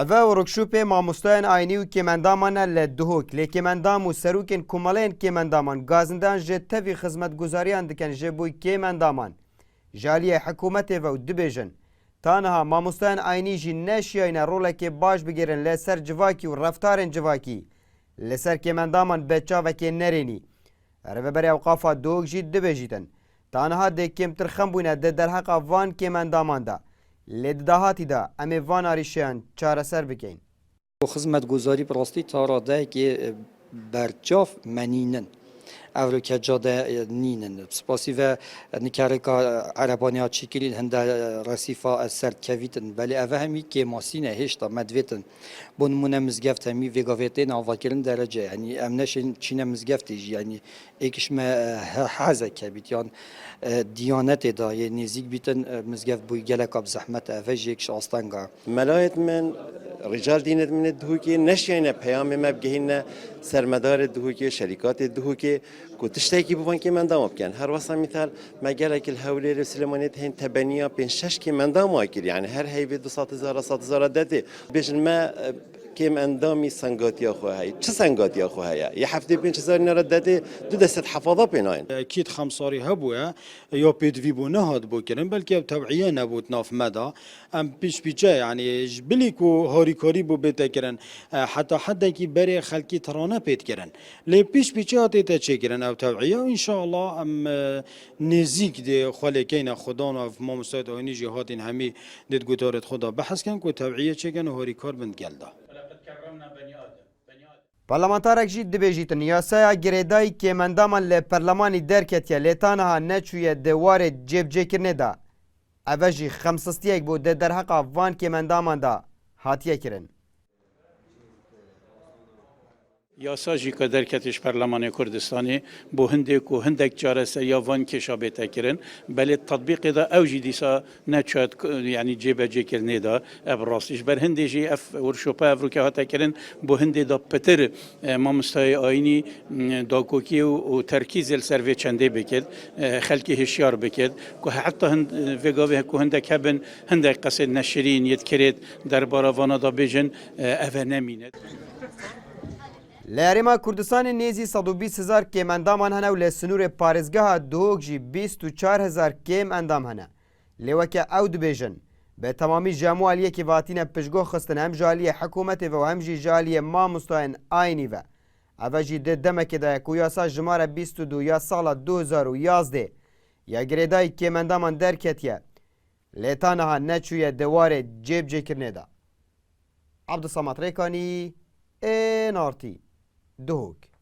اوه ورکشوپ ماموستان آینی و کمندامان لدهوک لکمندام و سروکن کمالین کمندامان گازندان جتوی خدمت گزاریان دکن جبوی کمندامان جالی حکومت و دبیجن تانها ماموستان آینی جی نشیاین رولک باش بگیرن لسر جواکی و رفتارن جواکی لسر کمندامان بچاوکی نرینی رهبری اوقافا دوگ جی دبیجیتن تانها دکم ترخم بوینه در حق وان کمندامان دا لدهاتی دا امی وان آریشیان چاره سر بکین خدمت گزاری براستی تاراده که برچاف منینن اولو که جاده نینن سپاسی و نکاره که عربانی ها چیکلین هنده رسیفا از سرد کویتن ولی اوه همی که ماسینه هشتا مدویتن بونمونه مزگفت همی وگاویتین آواکرن درجه یعنی امنش چینه مزگفتی یعنی ایکش ما حزه که بیت یعنی دیانت دا یه نزیک بیتن مزگفت بوی گلک اب زحمت اوه جیکش آستانگا ملايت من رجال دينت من الدهوكي نشينا بيام ما بجهنا سرمدار الدهوكي شركات الدهوكي كنت تشتكي بوان كي من دام بكن هر وصل مثال ما جالك الهولي السليمانيت هين تبنية بين شش كي من دام أكل يعني هر هي بيد 100,000 دتي بيجن ما كم اندامی سنگاتی خواهی چه سنگاتی خواهی یه هفته پیش چیزایی نرداده دو دست حفاظا بیناین اكيد خمساري هبويا يا بيدفي بو نهاد بو كرن بلكي توعيه نبوت ناف مدى ام بيش يعني جبليكو هاريكاري بو بيتا كرن حتى كي بري خلقي ترانه بيت كرن لي بيش هاتيتا تشي كرن او توعيه وان شاء الله ام نزيك دي خالقين خدانا في ما مستعد ايني جهاتين همي ديت گوتارت خدا بحث كن كو توعيه چكن هاريكار بند گلدا پارلمانتارک جی دبیجیتن یاسایا گریدای کمندامان ل پارلمانی درکتیا لتانها نچوی دوار جیب جکرنه دا اوه جی خمسستیک بو در حق وان کمندامان دا هاتیه کرن یاساجی که درکتش پارلمان کردستانی بو هندک و هندک جارس یا وان کشابت کردن بله تطبیق دا اوجی دیسا نچاد یعنی جیب جکرنه دا ابراستش بر هندجی اف ورشوپا افریقا هات کردن بو هند دا پتر ما مستای آینی داکوکی و ترکیز السروی چنده بکد خلکی هشیار بکد که حتی هند وگاوه که هندک هبن هندک قصد نشرین ید کرد در باراوانا دا بجن اوه نمیند لارما کردستان نیزی 120,000 کم اندامان هنه و لسنور پارزگاه دوگ جی 24,000 کم اندام هنه لیوکه او دبیجن به تمامی جاموالیه که واتین پشگو خستن هم جالی حکومت و هم جی جالی ما مستاین آینی و او جی ده دمک ده که یاسا جماره 22 یا سال 2011 یا گریدای کم اندامان درکتیه لیتانها نچویه دوار جیب جکرنه دا عبدالصمد ریکانی NRT دهوک